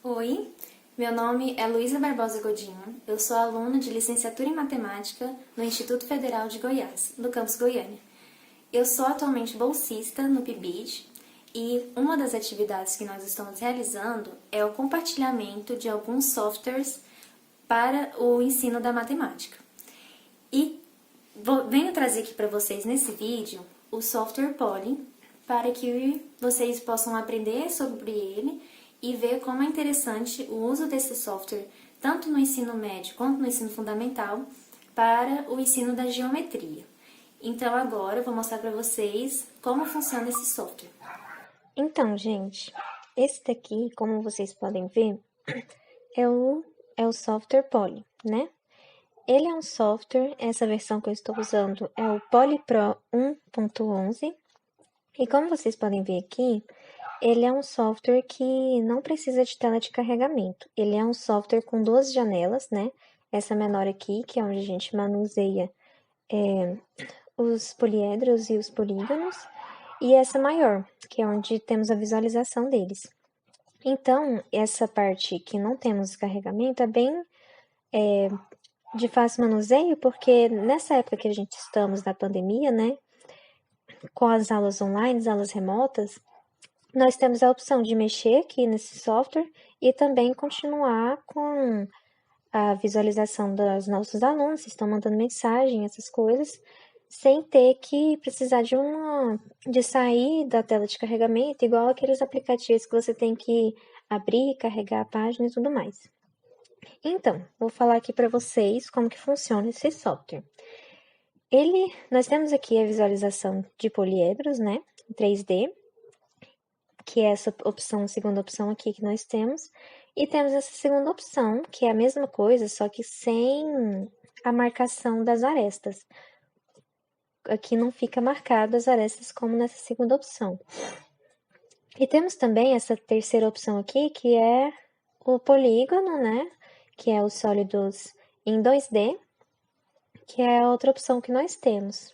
Oi, meu nome é Luísa Barbosa Godinho, eu sou aluna de licenciatura em Matemática no Instituto Federal de Goiás, do campus Goiânia. Eu sou atualmente bolsista no PIBID e uma das atividades que nós estamos realizando é o compartilhamento de alguns softwares para o ensino da matemática. E venho trazer aqui para vocês nesse vídeo o software Poly, para que vocês possam aprender sobre ele e ver como é interessante o uso desse software, tanto no ensino médio quanto no ensino fundamental, para o ensino da geometria. Então agora eu vou mostrar para vocês como funciona esse software. Então, gente, esse daqui, como vocês podem ver, é o software Poly, né? Ele é um software, essa versão que eu estou usando é o Poly Pro 1.11. E como vocês podem ver aqui, ele é um software que não precisa de tela de carregamento. Ele é um software com duas janelas, né? Essa menor aqui, que é onde a gente manuseia os poliedros e os polígonos, e essa maior, que é onde temos a visualização deles. Então, essa parte que não temos carregamento é bem de fácil manuseio, porque nessa época que a gente estamos na pandemia, né, com as aulas online, as aulas remotas, nós temos a opção de mexer aqui nesse software e também continuar com a visualização dos nossos alunos, se estão mandando mensagem, essas coisas, sem ter que precisar de sair da tela de carregamento, igual aqueles aplicativos que você tem que abrir, carregar a página e tudo mais. Então, vou falar aqui para vocês como que funciona esse software. Nós temos aqui a visualização de poliedros, né, em 3D, que é essa opção, segunda opção aqui que nós temos, e temos essa segunda opção, que é a mesma coisa, só que sem a marcação das arestas. Aqui não fica marcado as arestas como nessa segunda opção. E temos também essa terceira opção aqui, que é o polígono, né? Que é os sólidos em 2D, que é a outra opção que nós temos.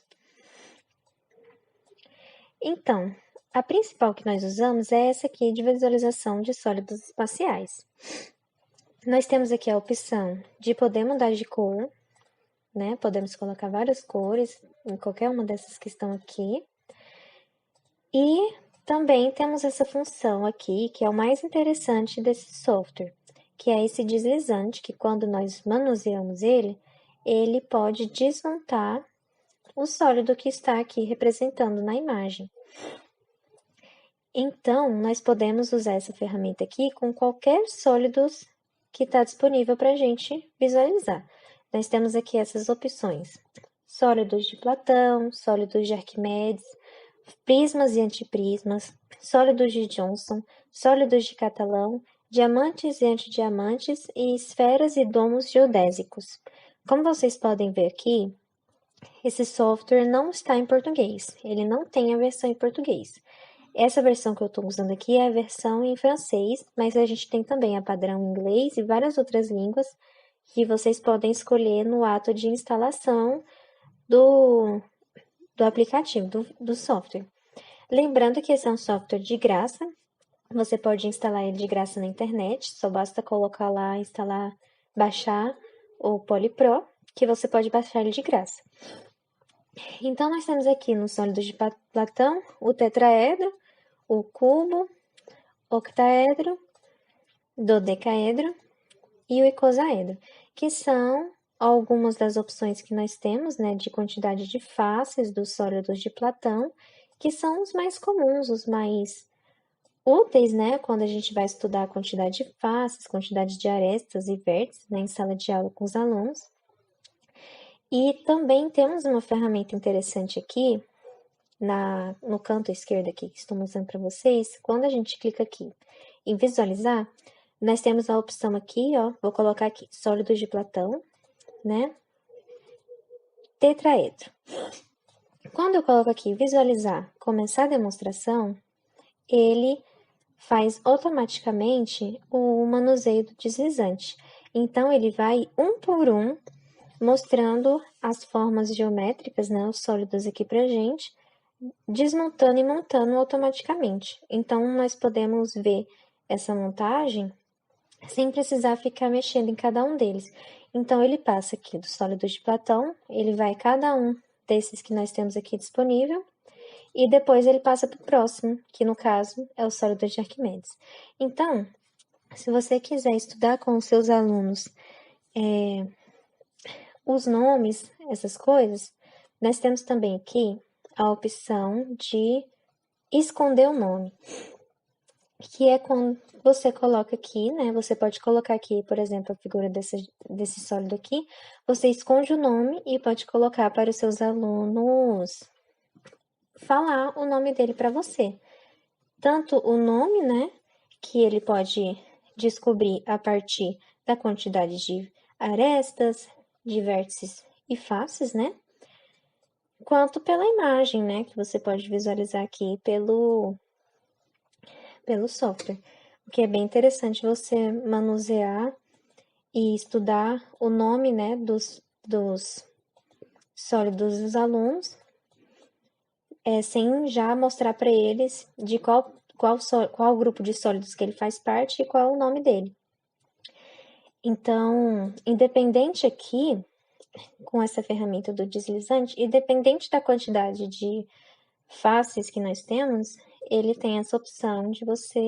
Então, a principal que nós usamos é essa aqui de visualização de sólidos espaciais. Nós temos aqui a opção de poder mudar de cor, né? Podemos colocar várias cores em qualquer uma dessas que estão aqui. E também temos essa função aqui, que é o mais interessante desse software, que é esse deslizante, que quando nós manuseamos ele, ele pode desmontar o sólido que está aqui representando na imagem. Então, nós podemos usar essa ferramenta aqui com qualquer sólido que está disponível para a gente visualizar. Nós temos aqui essas opções: sólidos de Platão, sólidos de Arquimedes, prismas e antiprismas, sólidos de Johnson, sólidos de Catalão, diamantes e antidiamantes e esferas e domos geodésicos. Como vocês podem ver aqui, esse software não está em português, ele não tem a versão em português. Essa versão que eu estou usando aqui é a versão em francês, mas a gente tem também a padrão em inglês e várias outras línguas que vocês podem escolher no ato de instalação do aplicativo, do software. Lembrando que esse é um software de graça, você pode instalar ele de graça na internet, só basta colocar lá, instalar, baixar o PolyPro, que você pode baixar ele de graça. Então, nós temos aqui no sólido de Platão o tetraedro, o cubo, octaedro, dodecaedro e o icosaedro, que são algumas das opções que nós temos, né, de quantidade de faces dos sólidos de Platão, que são os mais comuns, os mais úteis, né, quando a gente vai estudar a quantidade de faces, quantidade de arestas e vértices, né, em sala de aula com os alunos. E também temos uma ferramenta interessante aqui, no canto esquerdo aqui, que estou mostrando para vocês. Quando a gente clica aqui em visualizar, nós temos a opção aqui, ó, vou colocar aqui, sólidos de Platão, né, tetraedro. Quando eu coloco aqui visualizar, começar a demonstração, ele faz automaticamente o manuseio do deslizante. Então, ele vai um por um mostrando as formas geométricas, né, os sólidos aqui pra gente, desmontando e montando automaticamente. Então, nós podemos ver essa montagem sem precisar ficar mexendo em cada um deles. Então, ele passa aqui do sólido de Platão, ele vai cada um desses que nós temos aqui disponível, e depois ele passa para o próximo, que no caso é o sólido de Arquimedes. Então, se você quiser estudar com os seus alunos os nomes, essas coisas, nós temos também aqui a opção de esconder o nome, que é quando você coloca aqui, né? Você pode colocar aqui, por exemplo, a figura desse sólido aqui, você esconde o nome e pode colocar para os seus alunos falar o nome dele para você. Tanto o nome, né, que ele pode descobrir a partir da quantidade de arestas, de vértices e faces, né? Quanto pela imagem, né, que você pode visualizar aqui pelo software. O que é bem interessante você manusear e estudar o nome, né, dos sólidos dos alunos, sem já mostrar para eles de qual grupo de sólidos que ele faz parte e qual é o nome dele. Então, independente aqui, com essa ferramenta do deslizante, independente da quantidade de faces que nós temos, ele tem essa opção de você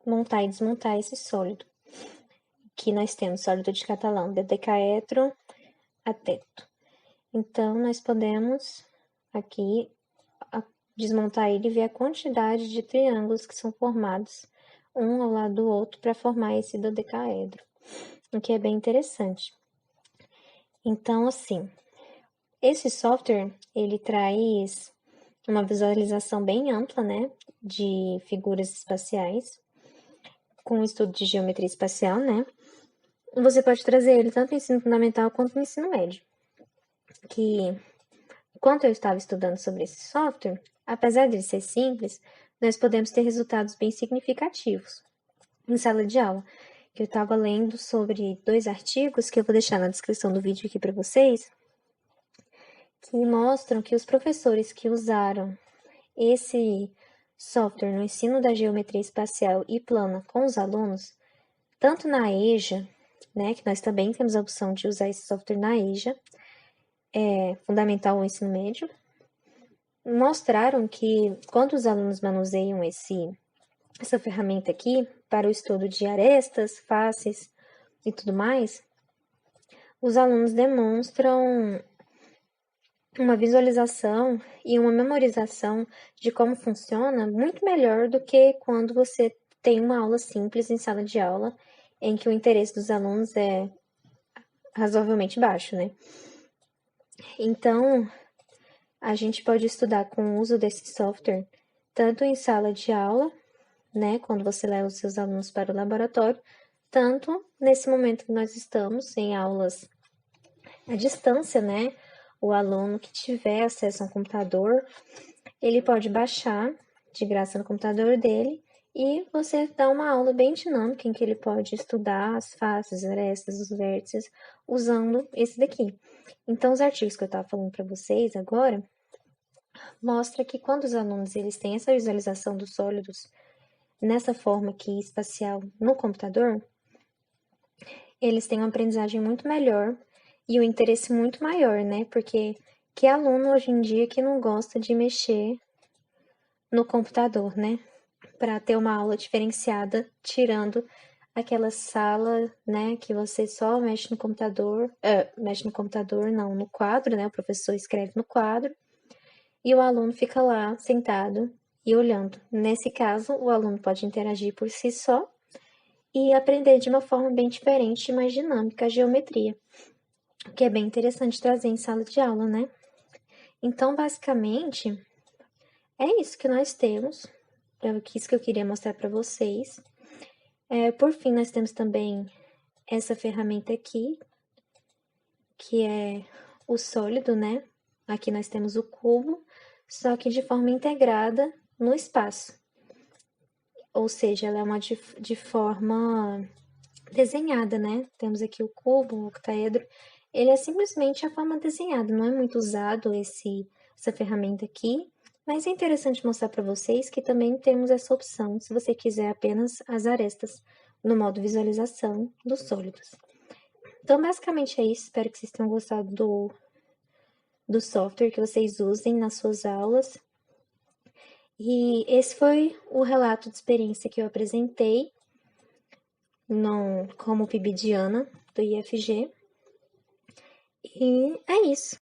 montar e desmontar esse sólido. Que nós temos sólido de catalão, de decaedro a teto. Então, nós podemos aqui desmontar ele e ver a quantidade de triângulos que são formados um ao lado do outro para formar esse dodecaedro, o que é bem interessante. Então, assim, esse software, ele traz uma visualização bem ampla, né, de figuras espaciais, com o estudo de geometria espacial, né. Você pode trazer ele tanto no ensino fundamental quanto no ensino médio. Que, enquanto eu estava estudando sobre esse software, apesar de ele ser simples, nós podemos ter resultados bem significativos em sala de aula. Eu estava lendo sobre 2 artigos que eu vou deixar na descrição do vídeo aqui para vocês, que mostram que os professores que usaram esse software no ensino da geometria espacial e plana com os alunos, tanto na EJA, né, que nós também temos a opção de usar esse software na EJA, fundamental ou ensino médio, mostraram que quando os alunos manuseiam essa ferramenta aqui para o estudo de arestas, faces e tudo mais, os alunos demonstram uma visualização e uma memorização de como funciona muito melhor do que quando você tem uma aula simples em sala de aula, em que o interesse dos alunos é razoavelmente baixo, né? Então, a gente pode estudar com o uso desse software tanto em sala de aula, né, quando você leva os seus alunos para o laboratório, tanto nesse momento que nós estamos em aulas à distância, né? O aluno que tiver acesso a um computador, ele pode baixar de graça no computador dele e você dá uma aula bem dinâmica em que ele pode estudar as faces, as arestas, os vértices, usando esse daqui. Então, os artigos que eu estava falando para vocês agora mostra que quando os alunos eles têm essa visualização dos sólidos nessa forma aqui espacial no computador, eles têm uma aprendizagem muito melhor e um interesse muito maior, né? Porque que aluno hoje em dia que não gosta de mexer no computador, né? Para ter uma aula diferenciada, tirando aquela sala, né, que você só mexe no computador, não, no quadro, né? O professor escreve no quadro e o aluno fica lá sentado e olhando. Nesse caso, o aluno pode interagir por si só e aprender de uma forma bem diferente e mais dinâmica a geometria, o que é bem interessante trazer em sala de aula, né? Então, basicamente, é isso que nós temos, é isso que eu queria mostrar para vocês. Por fim, nós temos também essa ferramenta aqui, que é o sólido, né? Aqui nós temos o cubo, só que de forma integrada no espaço. Ou seja, ela é uma de forma desenhada, né? Temos aqui o cubo, o octaedro. Ele é simplesmente a forma desenhada, não é muito usado essa ferramenta aqui. Mas é interessante mostrar para vocês que também temos essa opção, se você quiser apenas as arestas no modo visualização dos sólidos. Então, basicamente é isso. Espero que vocês tenham gostado do software, que vocês usem nas suas aulas. E esse foi o relato de experiência que eu apresentei como PIBidiana do IFG. E é isso.